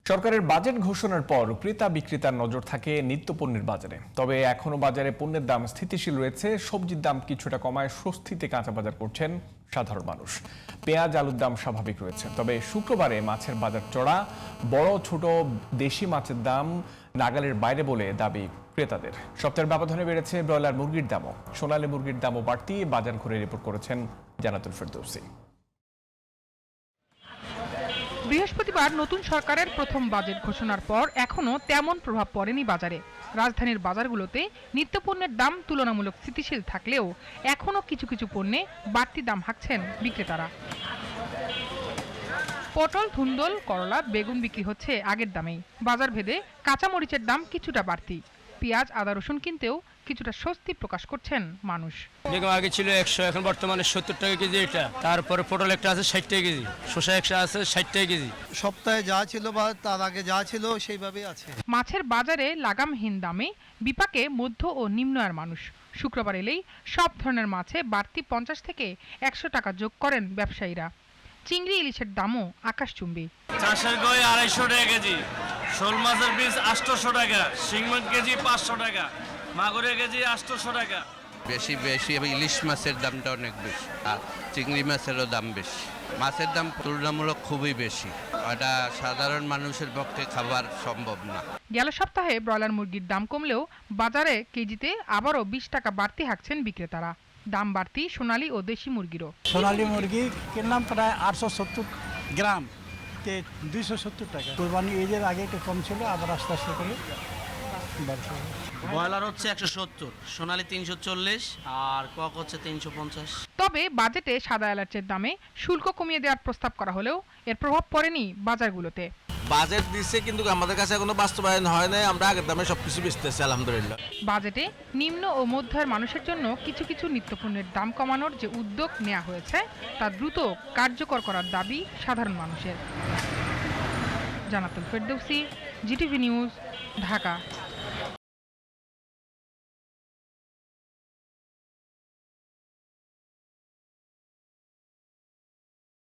সরকারের বাজেট ঘোষণার পর ক্রেতা বিক্রেতার নজর থাকে নিত্যপণ্যের বাজারে। তবে এখনো বাজারে পণ্যের দাম স্থিতিশীল রয়েছে। সবজির দাম কিছুটা কমায় স্বস্তিতে কাঁচা বাজার করছেন সাধারণ মানুষ। পেঁয়াজ আলুর দাম স্বাভাবিক রয়েছে। তবে শুক্রবারে মাছের বাজার চড়া, বড় ছোট দেশি মাছের দাম নাগালের বাইরে বলে দাবি ক্রেতাদের। সপ্তাহের ব্যবধানে বেড়েছে ব্রয়লার মুরগির দামও। সোনালী মুরগির দামও বাড়তি বাজার ঘুরে রিপোর্ট করেছেন জান্নাতুল ফেরদৌসী। বৃহস্পতিবার নতুন সরকারের প্রথম বাজেট ঘোষণার পর এখনো তেমন প্রভাব পড়েনি বাজারে। রাজধানীর বাজারগুলোতে নিত্যপণ্যের দাম তুলনামূলক স্থিতিশীল থাকলেও এখনো কিছু কিছু পণ্যে বাড়তি দাম হাঁকছেন বিক্রেতারা। পটল, ধুন্দল, করলা, বেগুন বিক্রি হচ্ছে আগের দামেই। বাজার ভেদে কাঁচামরিচের দাম কিছুটা বাড়তি। পেঁয়াজ, আদা, রসুন কিনতেও কিছুটা স্বস্তি প্রকাশ করছেন মানুষ। বেগুন আগে ছিল 100, এখন বর্তমানে 70 টাকা কেজি এটা। তারপরে পটল একটা আছে 60 টাকা কেজি, শসা একটা আছে 60 টাকা কেজি। সপ্তাহে যা ছিল বা তার আগে যা ছিল সেইভাবেই আছে। মাছের বাজারে লাগামহীন দামে বিপাকে মধ্য ও নিম্ন আয়ের মানুষ। শুক্রবার এলেই সব ধরনের মাছে বাড়তি 50 থেকে 100 টাকা যোগ করেন ব্যবসায়ীরা। চিংড়ি, ইলিশের দামও আকাশচুম্বী। চাষের গই 250 টাকা কেজি, শোল মাছের পিস 800 টাকা, শিংমাছ কেজি 500 টাকা, মাগুরের কেজি 800 টাকা। বেশি ইলিশ মাছের দামটা অনেক বেশি, আর চিংড়ি মাছেরও দাম বেশি। মাছের দাম তুলনামূলক খুবই বেশি, এটা সাধারণ মানুষের পক্ষে খাবার সম্ভব না। গেল সপ্তাহে ব্রয়লার মুরগির দাম কমলেও বাজারে কেজিতে আবারও 20 টাকা বাড়তি হাঁকছেন বিক্রেতারা। দাম বাড়তি সোনালী ও দেশি মুরগিরও। সোনালী মুরগি কিনলাম প্রায় 870 গ্রাম, 270 টাকা। কোরবানি ঈদের আগে একটু কম ছিল, আবার আস্তে আস্তে করে বাড়ছে। ব্রয়লার হচ্ছে 170, সোনালী 340, আর কক হচ্ছে 350। তবে বাজেটে সাদা এলাচের দামে শুল্ক কমিয়ে দেওয়ার প্রস্তাব করা হলেও এর প্রভাব পড়েনি বাজারগুলোতে। বাজেট দিচ্ছে কিন্তু আমাদের কাছে এখনো বাস্তবায়ন হয় নাই। আমরা আগের দামে সবকিছু বেচতেছি আলহামদুলিল্লাহ। বাজেটে নিম্ন ও মধ্য আয়ের মানুষের জন্য কিছু কিছু নিত্যপণ্যের দাম কমানোর যে উদ্যোগ নেওয়া হয়েছে তা দ্রুত কার্যকর করার দাবি সাধারণ মানুষের। জান্নাতুল ফেরদৌসী, জিটিভি নিউজ, ঢাকা।